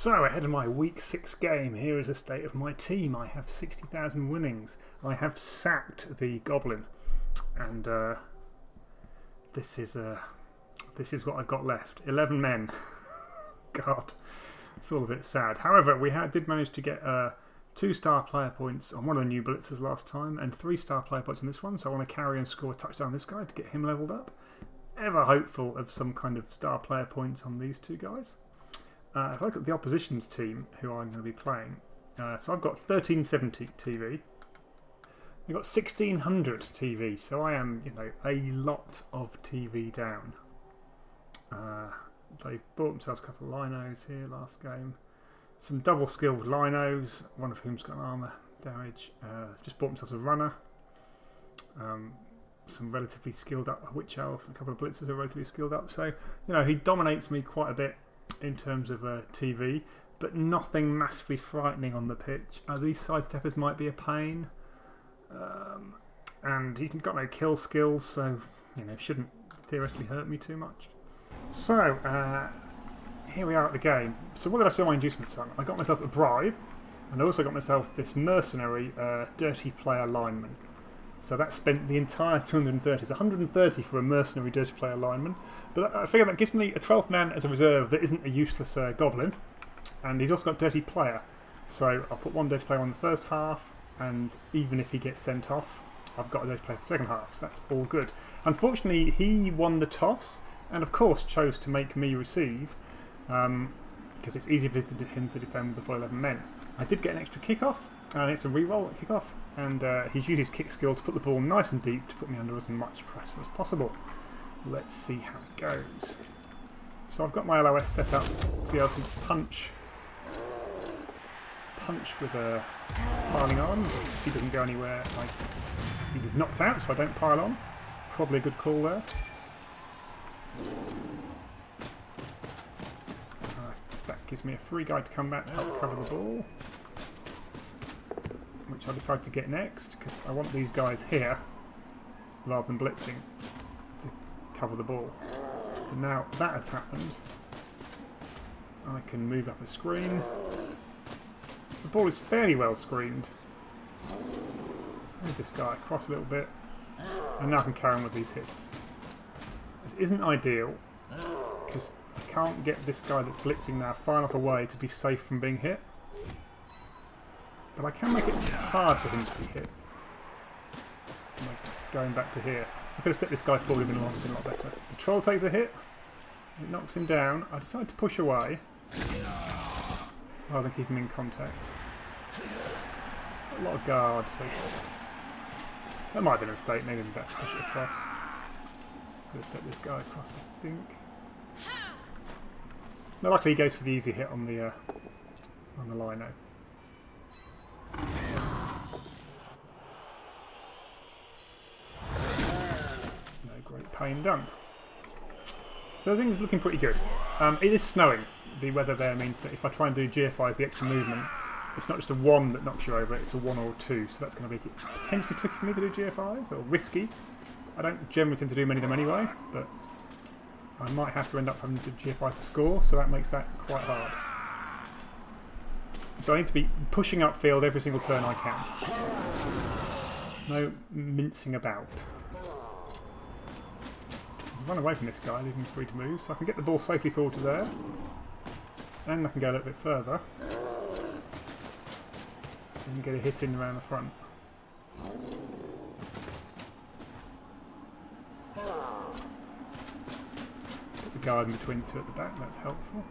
So, ahead of my week 6 game, here is the state of my team. I have 60,000 winnings. I have sacked the Goblin, and this is what I've got left. 11 men. God, it's all a bit sad. However, we did manage to get 2-star player points on one of the new blitzers last time, and 3-star player points on this one. So I want to carry and score a touchdown on this guy to get him leveled up. Ever hopeful of some kind of star player points on these two guys. If I look at the opposition's team, who I'm going to be playing, so I've got 1370 TV. They've got 1600 TV, so I am, a lot of TV down. They've bought themselves a couple of linos here last game. Some double skilled linos, one of whom's got armour damage. Just bought themselves a runner. Some relatively skilled up witch elf, a couple of blitzers are relatively skilled up. So, he dominates me quite a bit in terms of TV, but nothing massively frightening on the pitch. These sidesteppers might be a pain, and he's got no kill skills, so shouldn't theoretically hurt me too much. So here we are at the game. So what did I spend my inducements on? I got myself a bribe, and I also got myself this mercenary dirty player lineman. So that spent the entire 230. It's 130 for a mercenary dirty player lineman. But I figure that gives me a 12th man as a reserve that isn't a useless goblin. And he's also got dirty player. So I'll put one dirty player on the first half, and even if he gets sent off, I've got a dirty player for the second half. So that's all good. Unfortunately, he won the toss, and of course chose to make me receive, because it's easier for him to defend with the full 11 men. I did get an extra kickoff, and it's a reroll at kickoff, and he's used his kick skill to put the ball nice and deep to put me under as much pressure as possible. Let's see how it goes. So I've got my LOS set up to be able to punch with a piling on. So he doesn't go anywhere. He was knocked out, so I don't pile on. Probably a good call there. That gives me a free guy to come back to help cover the ball, which I decide to get next because I want these guys here rather than blitzing to cover the ball. So now that has happened, I can move up the screen. So the ball is fairly well screened. Move this guy across a little bit, and now I can carry on with these hits. This isn't ideal because I can't get this guy that's blitzing now far enough away to be safe from being hit. But I can make it hard for him to be hit. Going back to here. If I could have set this guy forward, it would have been a lot better. The troll takes a hit. It knocks him down. I decide to push away rather than keep him in contact. Got a lot of guard, so that might have been a mistake. Maybe I'm better to push it across. Could have set this guy across, I think. No, luckily he goes for the easy hit on the lino. No great pain done. So things looking pretty good. It is snowing. The weather there means that if I try and do GFIs, the extra movement, it's not just a 1 that knocks you over, it's a 1 or a 2. So that's going to make it potentially tricky for me to do GFIs, or risky. I don't generally tend to do many of them anyway, but I might have to end up having to do GFI to score, so that makes that quite hard. So I need to be pushing upfield every single turn I can. No mincing about. Just run away from this guy, leaving him free to move, so I can get the ball safely forward to there. And I can go a little bit further. And get a hit in around the front. Put the guard in between the two at the back, that's helpful.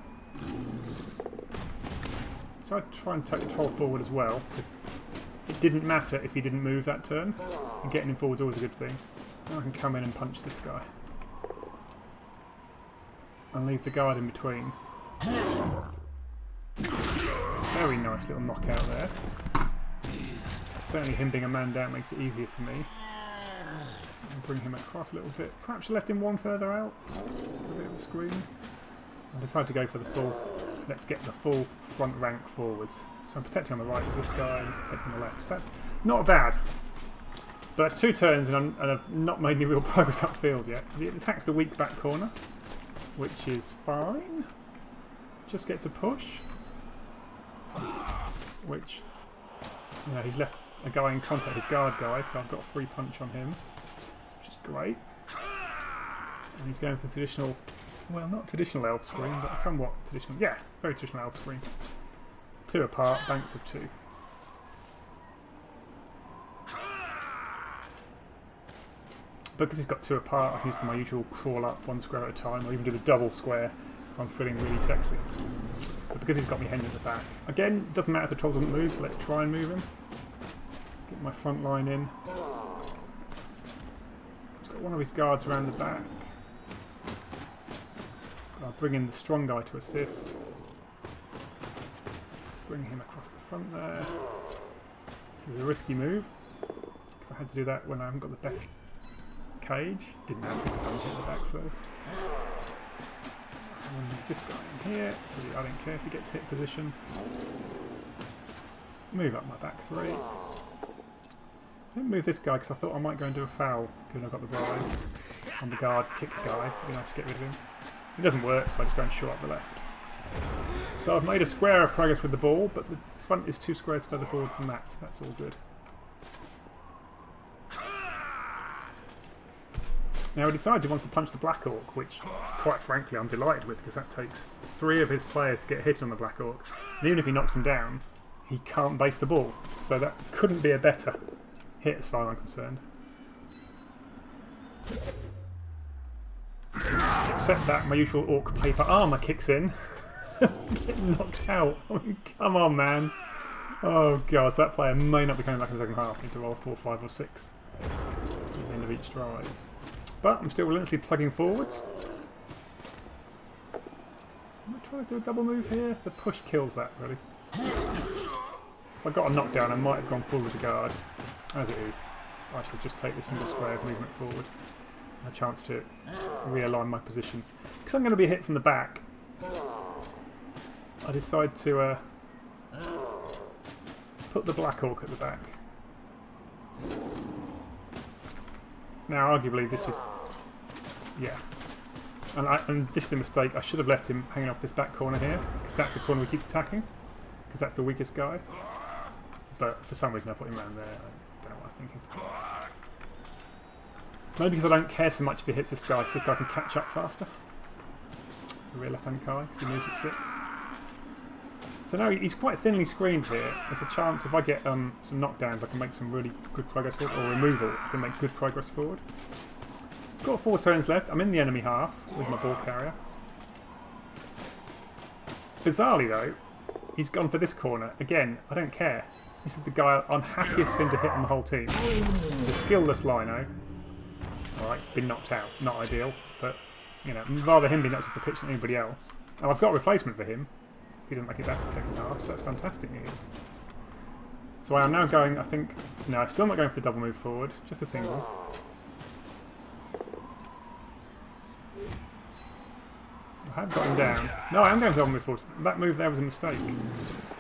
So I try and take the troll forward as well, because it didn't matter if he didn't move that turn, and getting him forward is always a good thing. Now I can come in and punch this guy. And leave the guard in between. Very nice little knockout there. Certainly him being a man down makes it easier for me. I'll bring him across a little bit. Perhaps I left him one further out. A bit of a screen. I decided to go for the full. Let's get the full front rank forwards. So I'm protecting on the right with this guy, and he's protecting on the left. So that's not bad. But that's 2 turns, and I've not made any real progress upfield yet. It attacks the weak back corner, which is fine. Just gets a push. which, you know, he's left a guy in contact, his guard guy, so I've got a free punch on him, which is great. And he's going for the traditional, well, not traditional elf screen, but somewhat traditional, yeah, very traditional elf screen. 2 apart, banks of 2. But because he's got 2 apart, I can use my usual crawl up 1 square at a time, or even do the double square if I'm feeling really sexy. But because he's got me hanging at the back. Again, it doesn't matter if the troll doesn't move, so let's try and move him. Get my front line in. He's got one of his guards around the back. I'll bring in the strong guy to assist. Bring him across the front there. This is a risky move, because I had to do that when I haven't got the best cage. Didn't have to hit the back first. And then this guy in here, so I don't care if he gets hit position. Move up my back 3. Didn't move this guy because I thought I might go and do a foul, given I've got the bribe on the guard kick guy. It'd be nice to get rid of him. It doesn't work, so I just go and short up the left. So I've made a square of progress with the ball, but the front is 2 squares further forward from that, so that's all good. Now he decides he wants to punch the Black Orc, which, quite frankly, I'm delighted with, because that takes 3 of his players to get hit on the Black Orc. And even if he knocks him down, he can't base the ball. So that couldn't be a better hit as far as I'm concerned. Except that my usual Orc paper armour kicks in. Getting knocked out. I mean, come on, man. Oh, God. So that player may not be coming back in the second half. Need to roll 4, 5 or 6 at the end of each drive. But I'm still relentlessly plugging forwards. Am I trying to do a double move here? The push kills that, really. If I got a knockdown, I might have gone forward with the guard. As it is, I shall just take the single square of movement forward. A chance to realign my position. Because I'm going to be hit from the back, I decide to put the Black Orc at the back. Now, arguably, this is... yeah. And this is a mistake. I should have left him hanging off this back corner here, because that's the corner we keep attacking, because that's the weakest guy. But for some reason I put him around there. I don't know what I was thinking. Maybe because I don't care so much if he hits this guy, because this guy can catch up faster. The rear left-hand guy, because he moves at 6. So now he's quite thinly screened here. There's a chance if I get some knockdowns I can make some really good progress forward, or removal, I can make good progress forward. Got 4 turns left. I'm in the enemy half with my ball carrier. Bizarrely though, he's gone for this corner. Again, I don't care. This is the guy I'm happiest thing to hit on the whole team. The skillless Lino. Alright, been knocked out. Not ideal, but, you know, rather him be knocked off the pitch than anybody else. And I've got a replacement for him. He didn't make it back in the second half, so that's fantastic news. So I am now going, I think... no, I'm still not going for the double move forward, just a single. I have got him down. No, I am going for the double move forward. That move there was a mistake.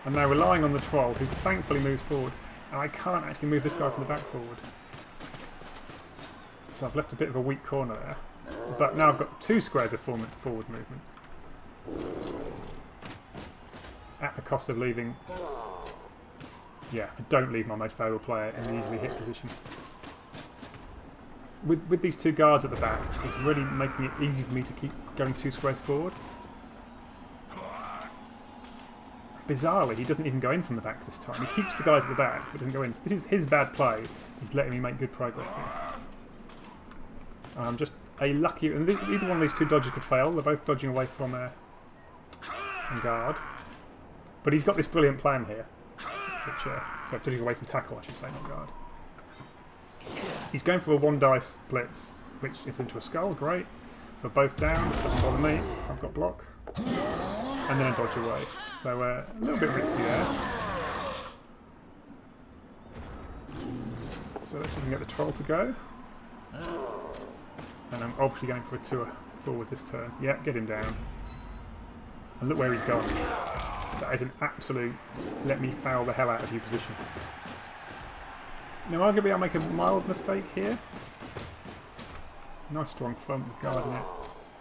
I'm now relying on the troll, who thankfully moves forward. And I can't actually move this guy from the back forward. So I've left a bit of a weak corner there. But now I've got 2 squares of forward movement. At the cost of leaving... yeah, I don't leave my most valuable player in the easily hit position. With these 2 guards at the back, it's really making it easy for me to keep going 2 squares forward. Bizarrely, he doesn't even go in from the back this time. He keeps the guys at the back, but doesn't go in. So this is his bad play. He's letting me make good progress here. I'm just a lucky... and either one of these 2 dodges could fail. They're both dodging away from a guard. But he's got this brilliant plan here. Which, so dodging away from tackle, I should say, not guard. He's going for a 1 dice blitz, which is into a skull. Great. For both down, doesn't bother me. I've got block. And then a dodge away. So a little bit risky there. So let's see if we can get the troll to go. And I'm obviously going for a 2 forward this turn. Yeah, get him down. And look where he's gone. That is an absolute let me foul the hell out of you position. Now arguably I'll make a mild mistake here. Nice strong front with guard in it.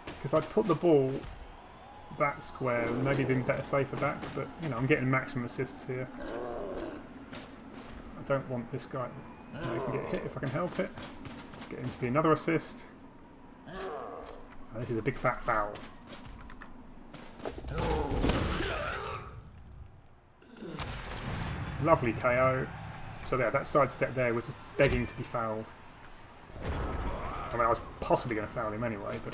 Because I'd put the ball that square and maybe been better safer back, but you know, I'm getting maximum assists here. don't want this guy. He can get hit if I can help it. Get him to be another assist. Oh, this is a big fat foul. Lovely KO. So there, that sidestep there was just begging to be fouled. I mean, I was possibly going to foul him anyway, but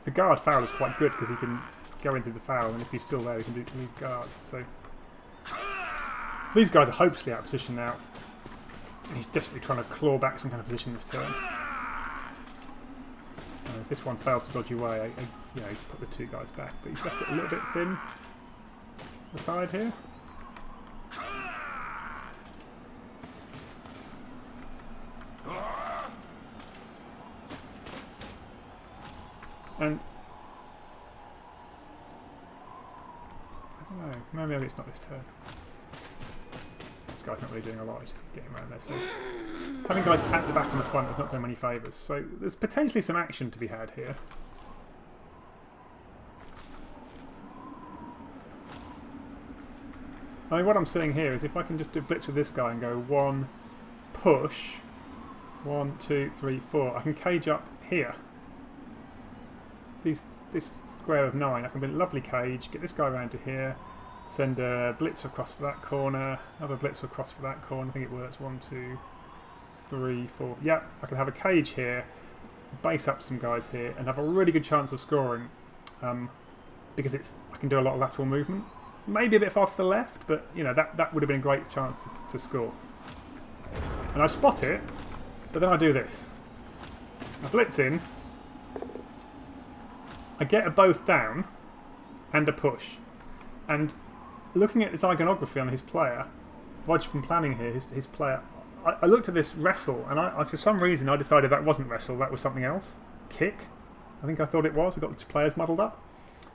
the guard foul is quite good because he can go into the foul, and if he's still there, he can do guards. So these guys are hopelessly out of position now. And he's desperately trying to claw back some kind of position this turn. If this one fails to dodge away, you know, he's put the two guys back, but he's left it a little bit thin. The side here. And I don't know, maybe it's not this turn. This guy's not really doing a lot, he's just getting around there. So having guys at the back and the front has not done many favours. So there's potentially some action to be had here. I mean, what I'm seeing here is if I can just do blitz with this guy and go 1, push, 1, 2, 3, 4, I can cage up here. This square of 9, I can build a lovely cage, get this guy around to here, send a blitz across for that corner, another blitz across for that corner. I think it works. 1, 2, 3, 4. Yeah, I can have a cage here, base up some guys here, and have a really good chance of scoring because I can do a lot of lateral movement. Maybe a bit far to the left, but you know that would have been a great chance to score. And I spot it, but then I do this. I blitz in. I get a both down and a push. And looking at this iconography on his player, watch from planning here, his player, I looked at this wrestle, and I for some reason I decided that wasn't wrestle, that was something else. Kick, I think I thought it was. We got the players muddled up.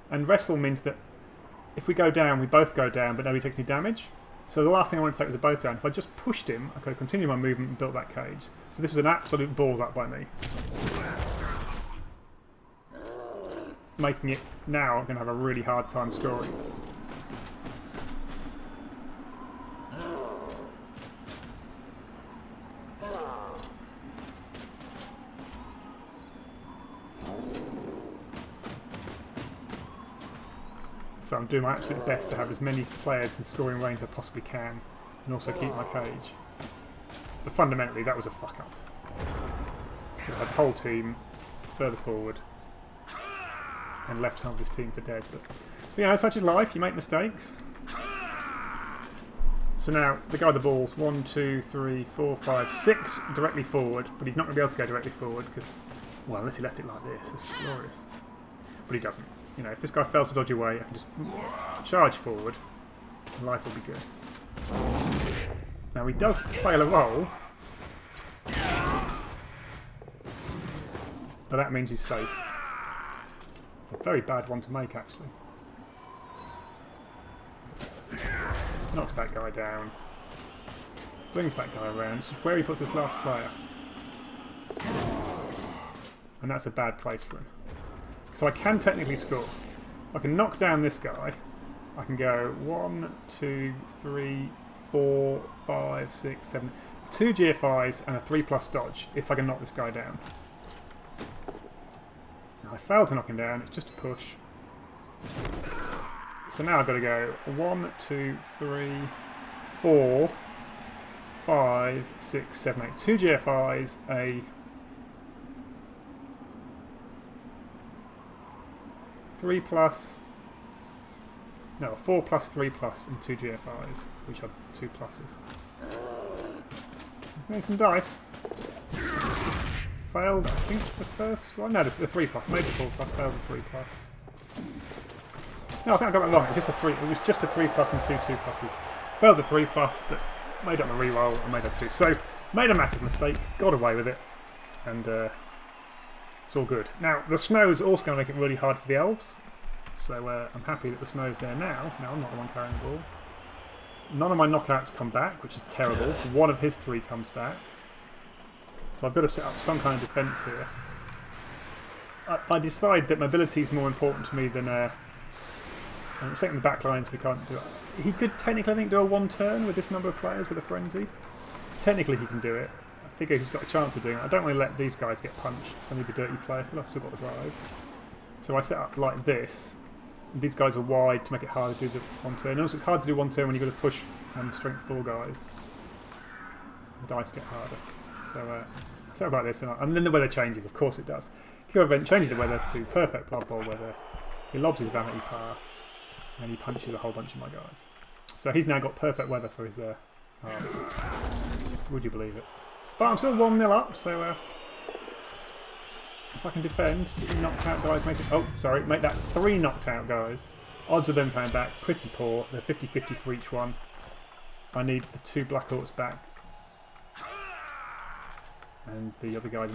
And wrestle means that if we go down, we both go down, but nobody takes any damage. So the last thing I wanted to take was a both down. If I just pushed him, I could have continued my movement and built that cage. So this was an absolute balls up by me. Making it now, I'm going to have a really hard time scoring. So I'm doing my absolute best to have as many players in scoring range as I possibly can, and also keep my cage. But fundamentally, that was a fuck up. So I had the whole team further forward and left some of his team for dead. But you know, such is life. You make mistakes. So now the guy with the balls 1, 2, 3, 4, 5, 6 directly forward, but he's not going to be able to go directly forward because, well, unless he left it like this, this is glorious. But he doesn't. You know, if this guy fails to dodge away, I can just charge forward, and life will be good. Now he does fail a roll, but that means he's safe. A very bad one to make, actually. Knocks that guy down. Brings that guy around. This is where he puts his last player. And that's a bad place for him. So I can technically score. I can knock down this guy. I can go 1, 2, 3, 4, 5, 6, 7. 2 GFIs and a 3+ dodge if I can knock this guy down. I failed to knock him down, it's just a push. So now I've got to go 1, 2, 3, 4, 5, 6, 7, 8. 2 GFIs, a 3+, no, 4+, 3+, and 2 GFIs, which are 2 pluses. Make some dice. Failed, I think, the first one. No, this is the 3+. Maybe 4+, failed the 3+. No, I think I got that wrong. It was just a 3. It was just a 3+ and 2 2+. Failed the 3+, but made up the reroll and made a 2. So made a massive mistake, got away with it, and it's all good. Now the snow's also going to make it really hard for the elves. So I'm happy that the snow's there now. No, I'm not the one carrying the ball. None of my knockouts come back, which is terrible. One of his 3 comes back. So I've got to set up some kind of defence here. I decide that mobility is more important to me than Second the back lines, we can't do it. He could technically, I think, do a one turn with this number of players with a frenzy. Technically, he can do it. I figure he's got a chance of doing it. I don't want to let these guys get punched. I need the dirty players. Still have still got the drive. So I set up like this. These guys are wide to make it hard to do the one turn. Also, it's hard to do one turn when you've got to push strength 4 guys. The dice get harder. So set up like this, and then the weather changes. Of course, it does. Your event changes the weather to perfect Blood Bowl weather. He lobs his vanity pass, and he punches a whole bunch of my guys. So he's now got perfect weather for his would you believe it? But I'm still 1-0 up, so if I can defend, 2 knocked out guys makes it. Oh, sorry, make that 3 knocked out guys. Odds of them playing back pretty poor. They're 50-50 for each one. I need the 2 Black Orcs back, and the other guys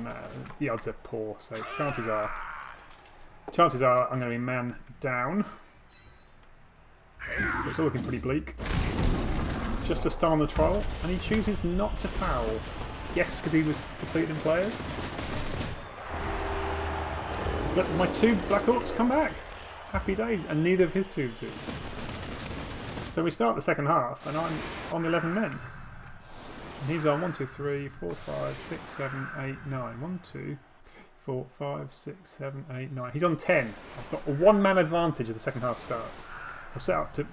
the odds are poor. So chances are I'm going to be man down. So it's all looking pretty bleak. Just to stun on the troll, and he chooses not to foul. Yes, because he was depleted in players. But my 2 Black Orcs come back. Happy days, and neither of his 2 do. So we start the second half, and I'm on 11 men. And he's on 1, 2, 3, 4, 5, 6, 7, 8, 9. 1, 2, 4, 5, 6, 7, 8, 9. He's on 10. I've got a 1-man advantage as the second half starts. I'll set up to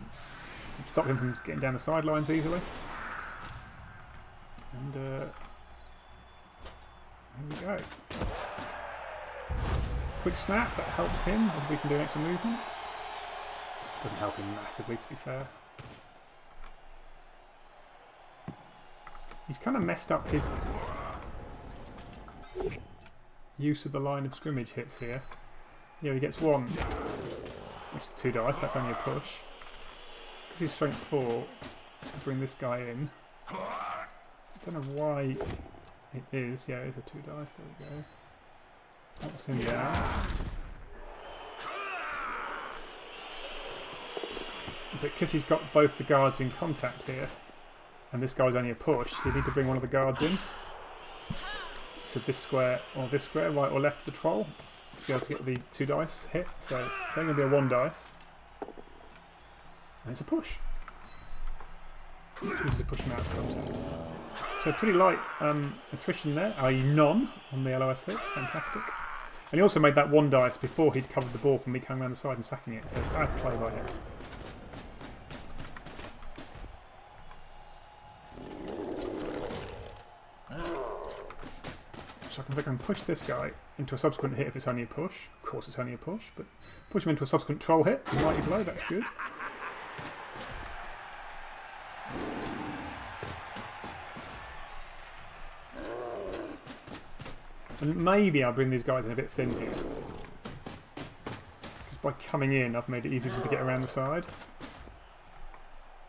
stop him from getting down the sidelines easily. And here we go. Quick snap, that helps him. If we can do extra movement. Doesn't help him massively, to be fair. He's kind of messed up his use of the line of scrimmage hits here. Yeah, he gets 1, which is 2 dice, that's only a push. Because he's strength 4 to bring this guy in. I don't know why it is. Yeah, it is a 2 dice, there we go. Knocks him down. But because he's got both the guards in contact here, and this guy's only a push, you need to bring one of the guards in to this square, right or left of the troll, to be able to get the 2 dice hit. So it's only going to be a 1 dice. And it's a push. Chooses to push him out of contact. So pretty light attrition there, i.e. none on the LOS hits. Fantastic. And he also made that 1 dice before he'd covered the ball from me coming around the side and sacking it. So bad play by him. So I can push this guy into a subsequent hit if it's only a push. Of course it's only a push, but push him into a subsequent troll hit. Mighty blow, that's good. And maybe I'll bring these guys in a bit thin here. Because by coming in, I've made it easier for them to get around the side.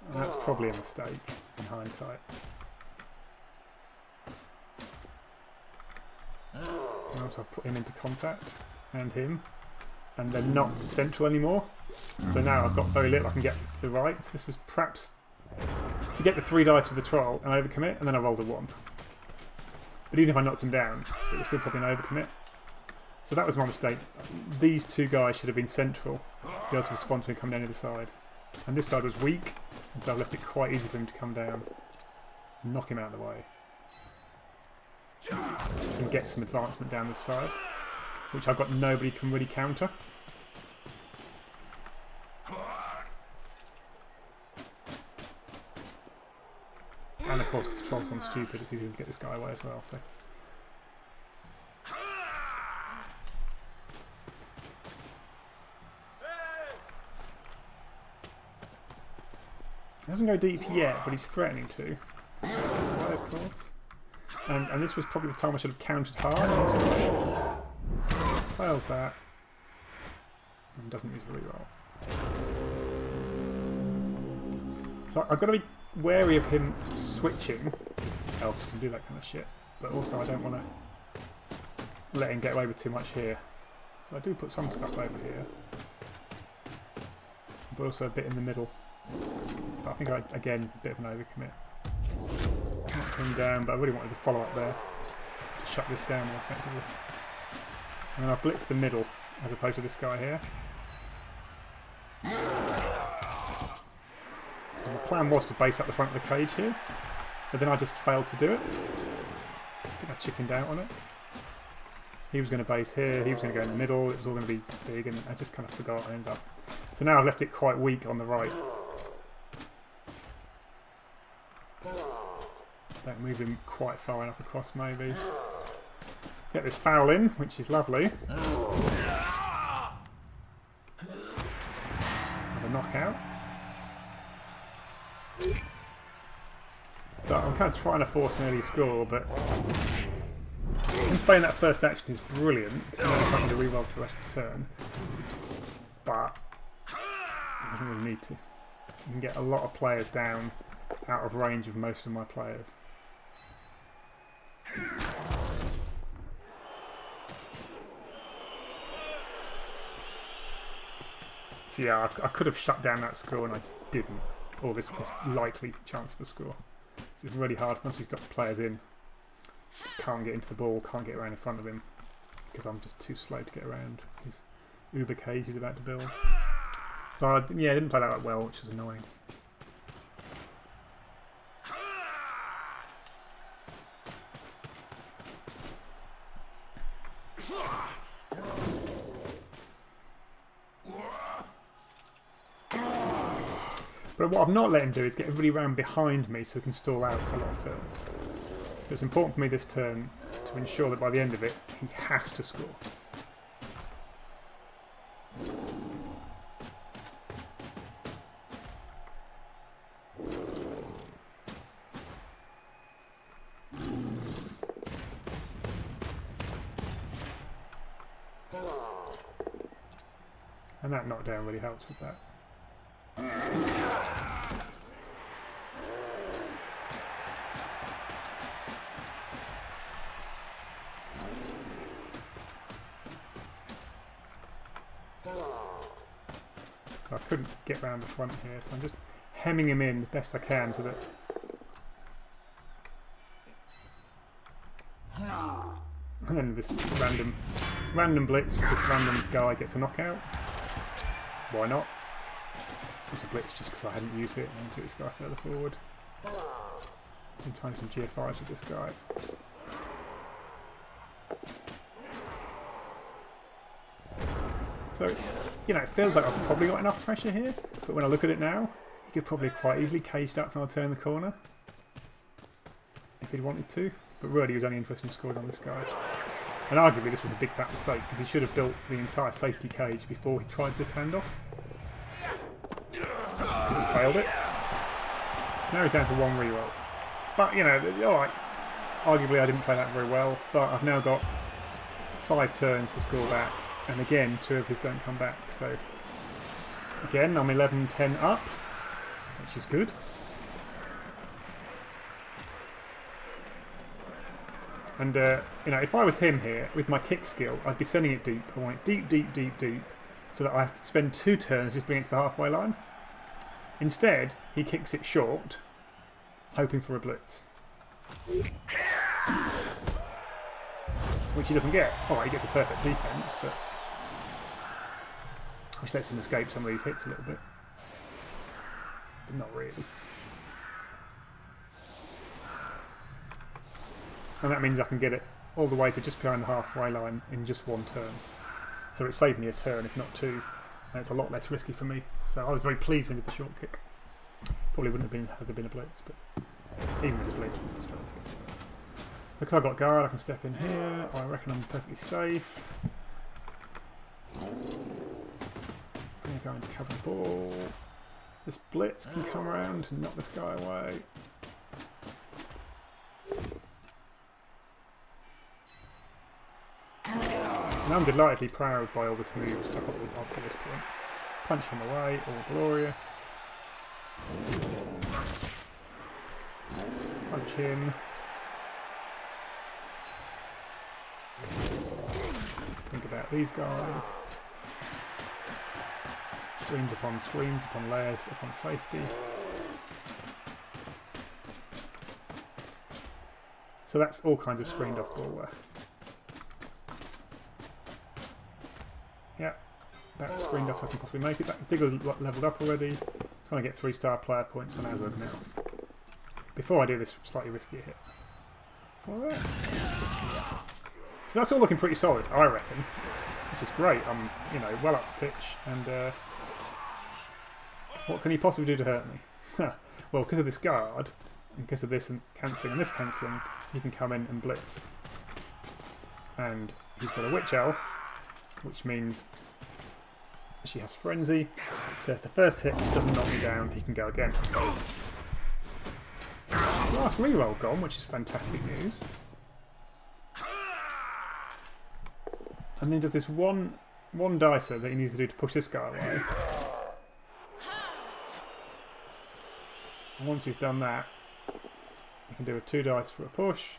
And that's probably a mistake in hindsight. And also I've put him into contact, and him, and they're not central anymore. So now I've got very little I can get to the right. So this was perhaps to get the 3 dice with the troll and overcommit, and then I rolled a 1. But even if I knocked him down, it was still probably an overcommit. So that was my mistake. These 2 guys should have been central to be able to respond to him coming down the other side. And this side was weak, and so I've left it quite easy for him to come down and knock him out of the way. And get some advancement down this side, which I've got nobody can really counter. And of course, because the troll's gone stupid, it's easy to get this guy away as well. So he doesn't go deep yet, but he's threatening to. That's why, of course. And this was probably the time I should have countered hard. Fails that. And doesn't use a reroll. So I've got to be wary of him switching, because elves can do that kind of shit. But also I don't want to let him get away with too much here. So I do put some stuff over here. But also a bit in the middle. But I think again, a bit of an overcommit. Knock him down, but I really wanted to follow up there to shut this down more effectively. And then I've blitzed the middle as opposed to this guy here. plan was to base up the front of the cage here, but then I just failed to do it. I think I chickened out on it. He was going to base here, he was going to go in the middle, it was all going to be big, and I just kind of forgot and ended up. So now I've left it quite weak on the right. Don't move him quite far enough across, maybe. Get this foul in, which is lovely. Have a knockout. So I'm kind of trying to force an early score, but him playing that first action is brilliant, because then I can do reroll for the rest of the turn. But he doesn't really need to. You can get a lot of players down out of range of most of my players. So yeah, I could have shut down that score and I didn't. Or this likely chance for a score. So it's really hard once he's got the players in. Just can't get into the ball, can't get around in front of him. Because I'm just too slow to get around. His uber cage he's about to build. So I didn't play that well, which is annoying. But what I've not let him do is get everybody round behind me so he can stall out for a lot of turns. So it's important for me this turn to ensure that by the end of it, he has to score. And that knockdown really helps with that. So I couldn't get round the front here, so I'm just hemming him in the best I can so that... And then this random blitz with this random guy gets a knockout. Why not? It was a blitz just because I hadn't used it and took this guy further forward. I'm trying some GFIs with this guy. So, you know, it feels like I've probably got enough pressure here, but when I look at it now, he could probably quite easily caged up and I'll turn the corner. If he'd wanted to. But really he was only interested in scoring on this guy. And arguably this was a big fat mistake, because he should have built the entire safety cage before he tried this handoff. Because he failed it. So now he's down to one reroll. But, you know, alright. Arguably I didn't play that very well, but I've now got 5 turns to score back. And again, 2 of his don't come back. So, again, I'm 11-10 up, which is good. And, you know, if I was him here, with my kick skill, I'd be sending it deep. I want it deep, deep, deep, deep, so that I have to spend 2 turns just bringing it to the halfway line. Instead, he kicks it short, hoping for a blitz. Which he doesn't get. Alright, he gets a perfect defense, but... which lets him escape some of these hits a little bit. But not really. And that means I can get it all the way to just behind the halfway line in just 1 turn. So it saved me a turn, if not 2. And it's a lot less risky for me. So I was very pleased when I did the short kick. Probably wouldn't have been had there been a blitz, but even with the blitz, I was trying to get it. So because I've got guard, I can step in here. I reckon I'm perfectly safe. I'm going to cover the ball. This blitz can come around and knock this guy away. And I'm delightedly proud by all this moves up to this point. Punch him away, all glorious. Punch him. Think about these guys. Screens upon layers upon safety. So that's all kinds of screened off ball work. Yeah, that's screened off so I can possibly make it. That Digger's leveled up already. Trying to get 3-star player points on Azog now. Before I do this slightly riskier hit. For that. So that's all looking pretty solid, I reckon. This is great. I'm, you know, well up the pitch, and what can he possibly do to hurt me? Well, because of this guard, and because of this and cancelling and this cancelling, he can come in and blitz. And he's got a witch elf, which means she has frenzy. So if the first hit doesn't knock me down, he can go again. Last reroll gone, which is fantastic news. And then does this one dicer that he needs to do to push this guy away. And once he's done that, he can do a 2 dice for a push.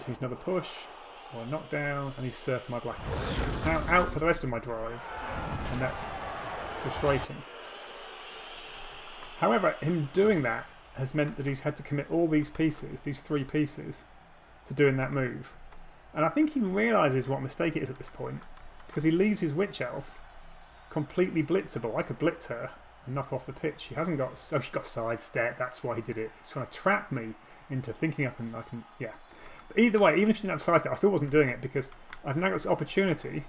Needs another push, or a knockdown, and he's surfed my black horse. He's now out for the rest of my drive, and that's frustrating. However, him doing that has meant that he's had to commit all these pieces, these 3 pieces, to doing that move. And I think he realises what a mistake it is at this point, because he leaves his witch elf completely blitzable. I could blitz her and knock her off the pitch. She hasn't got, so she got sidestep. That's why he did it. He's trying to trap me into thinking I can, yeah. But either way, even if she didn't have sidestep, I still wasn't doing it because I've now got this opportunity.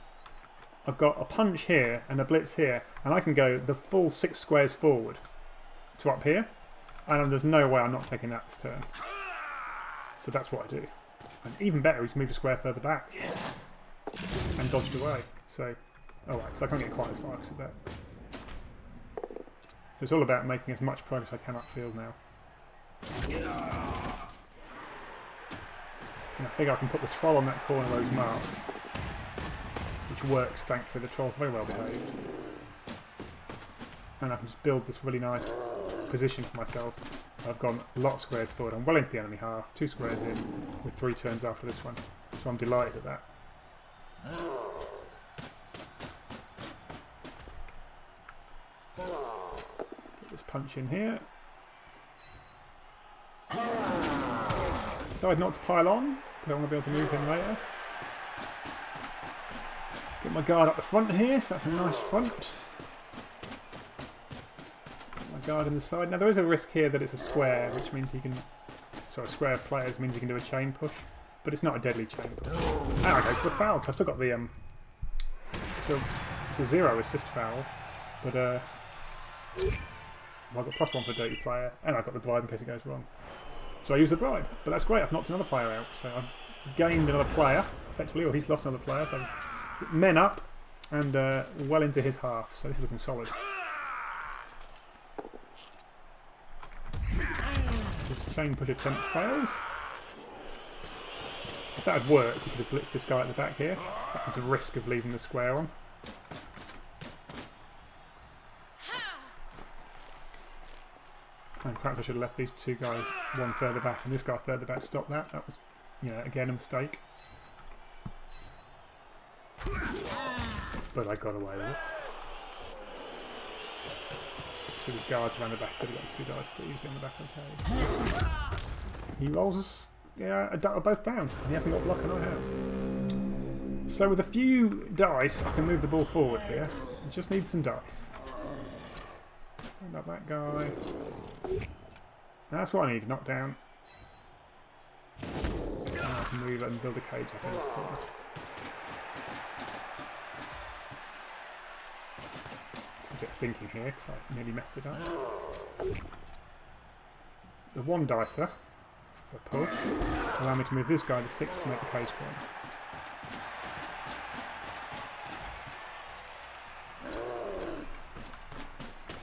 I've got a punch here and a blitz here, and I can go the full 6 squares forward to up here, and there's no way I'm not taking that this turn. So that's what I do. And even better, he's moved a square further back and dodged away. So, alright, so I can't get quite as far because of that. So it's all about making as much progress as I can upfield now. And I figure I can put the troll on that corner where he's marked, which works, thankfully. The troll's very well behaved. And I can just build this really nice position for myself. I've gone a lot of squares forward. I'm well into the enemy half, 2 squares in, with 3 turns after this one. So I'm delighted at that. Get this punch in here. Decide not to pile on, because I want to be able to move him later. Get my guard up the front here, so that's a nice front. Guard in the side. Now there is a risk here that it's a square, which means you can. So a square of players means you can do a chain push, but it's not a deadly chain push. And I go for the foul. I've still got the it's a 0 assist foul, but I've got +1 for dirty player, and I've got the bribe in case it goes wrong. So I use the bribe, but that's great. I've knocked another player out, so I've gained another player effectively, or he's lost another player. So men up and well into his half. So this is looking solid. This chain push attempt fails. If that had worked, you could have blitzed this guy at the back here. That was the risk of leaving the square on. And perhaps I should have left these 2 guys one further back and this guy further back to stop that. That was, you know, again a mistake. But I got away with it. So his guards around the back could have got 2 dice pretty easily on the back of the cage. He rolls us, yeah, both down. And he hasn't got a block and I have. So with a few dice, I can move the ball forward here. I just need some dice. Stand up that guy. That's what I need, knock down. And I can move and build a cage up in this corner. Bit of thinking here because I nearly messed it up. The 1 dicer for push allow me to move this guy to 6 to make the cage corner.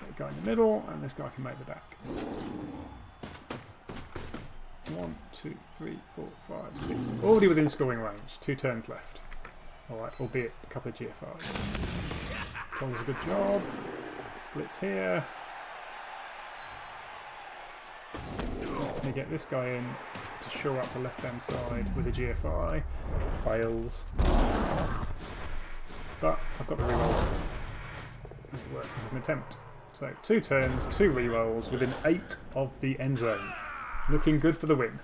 That guy in the middle, and this guy can make the back. 1, 2, 3, 4, 5, 6. Already within scoring range. 2 turns left. Alright, albeit a couple of GFRs. Troll does a good job. Blitz here. Lets me get this guy in to shore up the left hand side with a GFI. Fails. But I've got the rerolls. It works as an attempt. So 2 turns, 2 rerolls within 8 of the end zone. Looking good for the win.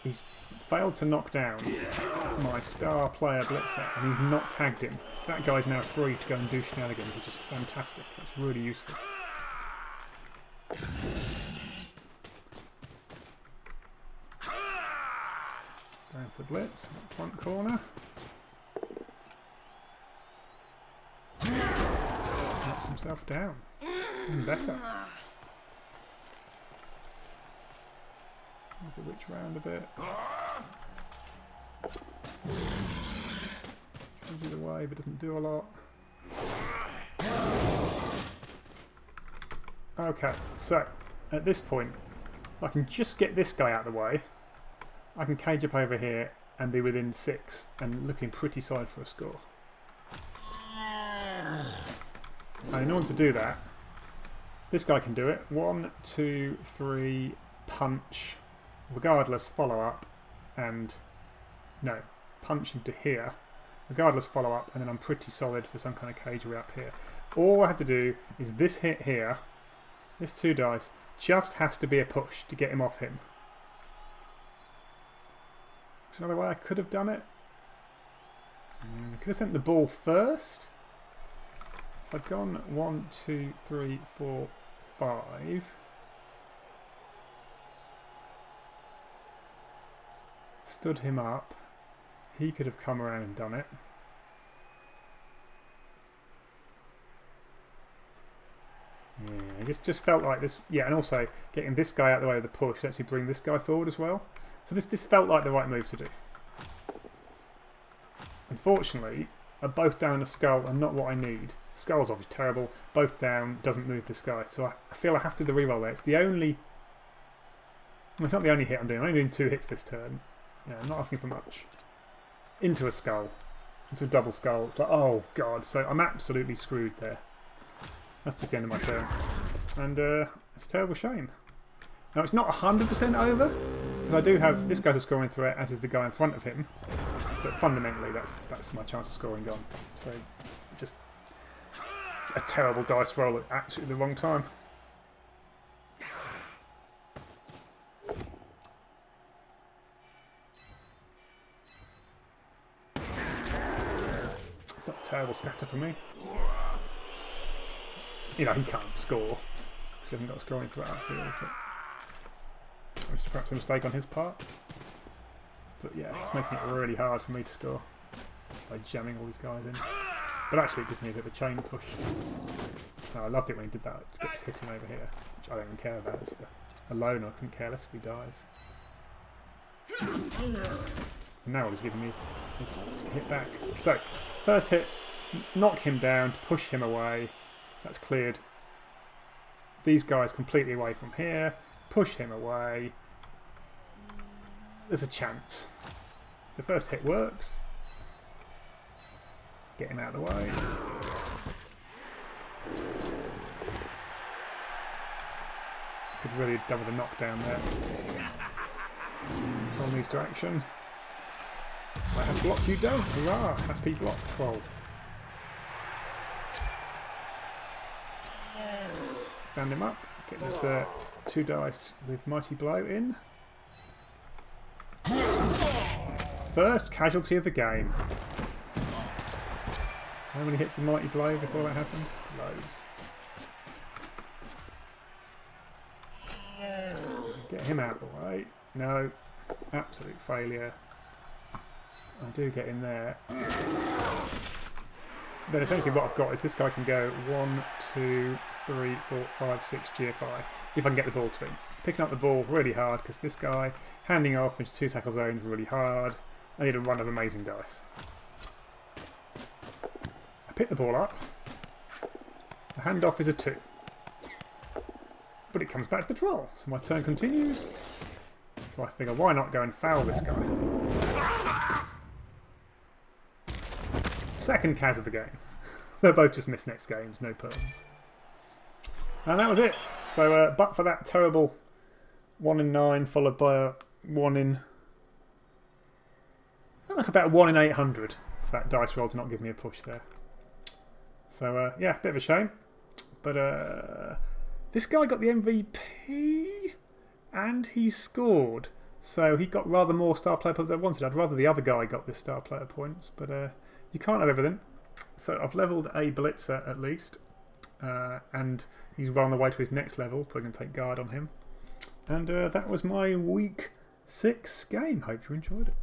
he's failed to knock down my star player Blitzer, and he's not tagged him. So that guy's now free to go and do shenanigans, which is fantastic. That's really useful. Down for Blitz, front corner. Knocks himself down. Even better. There's the witch round a bit. Gives you the way, but doesn't do a lot. Okay, so at this point, if I can just get this guy out of the way, I can cage up over here and be within 6 and looking pretty solid for a score. And in order to do that, this guy can do it. 1, 2, 3, punch, regardless, follow up, and no, punch him to here, regardless, follow up, and then I'm pretty solid for some kind of cagery up here. All I have to do is this hit here, this 2 dice, just has to be a push to get him off him. There's another way I could have done it. I could have sent the ball first. If I'd gone 1, 2, 3, 4, 5. Stood him up. He could have come around and done it. Yeah, it just felt like this. Yeah, and also getting this guy out of the way of the push to actually bring this guy forward as well. So this felt like the right move to do. Unfortunately, both down a skull and not what I need. Skull's obviously terrible. Both down doesn't move this guy. So I feel I have to do the reroll there. It's the only... Well, it's not the only hit I'm doing. I'm only doing 2 hits this turn. Yeah, I'm not asking for much. Into a skull. Into a double skull. It's like, oh god. So I'm absolutely screwed there. That's just the end of my turn. And it's a terrible shame. Now it's not 100% over. Because I do have... This guy's a scoring threat, as is the guy in front of him. But fundamentally, that's my chance of scoring gone. So, just a terrible dice roll at absolutely the wrong time. It's not a terrible scatter for me. You know, he can't score. He hasn't got a scoring threat outfield. Which is perhaps a mistake on his part. But yeah, it's making it really hard for me to score by jamming all these guys in. But actually it gives me a bit of a chain push. Oh, I loved it when he did that. Just get this hitting over here, which I don't even care about. This is a loner. I couldn't care less if he dies. And now he's giving me his hit back. So, first hit, knock him down to push him away. That's cleared. These guys completely away from here. Push him away. There's a chance. If the first hit works, get him out of the way. Could really have done with a knockdown there. Troll needs to action. I have blocked, you don't. Hurrah! Happy block troll. Stand him up. Get this 2 dice with Mighty Blow in. First casualty of the game. How many hits of Mighty Blow before that happened? Loads. Get him out of the way. No. Absolute failure. I do get in there. Then essentially what I've got is this guy can go 1, 2, 3, 4, 5, 6 GFI. If I can get the ball to him. Picking up the ball really hard because this guy handing off into 2 tackle zones really hard. I need a run of amazing dice. I pick the ball up. The handoff is a 2. But it comes back to the troll. So my turn continues. So I figure why not go and foul this guy. Second Kaz of the game. They're both just missed next games, no perms. And that was it. So, but for that terrible 1 in 9 followed by a 1 in... like about 1 in 800 for that dice roll to not give me a push there. So, yeah, bit of a shame. But this guy got the MVP and he scored So he got rather more star player points than I wanted. I'd rather the other guy got this star player points, but you can't have everything. So I've levelled a blitzer at least, and he's well on the way to his next level, but I'm going to take guard on him. And that was my week 6 game. Hope you enjoyed it.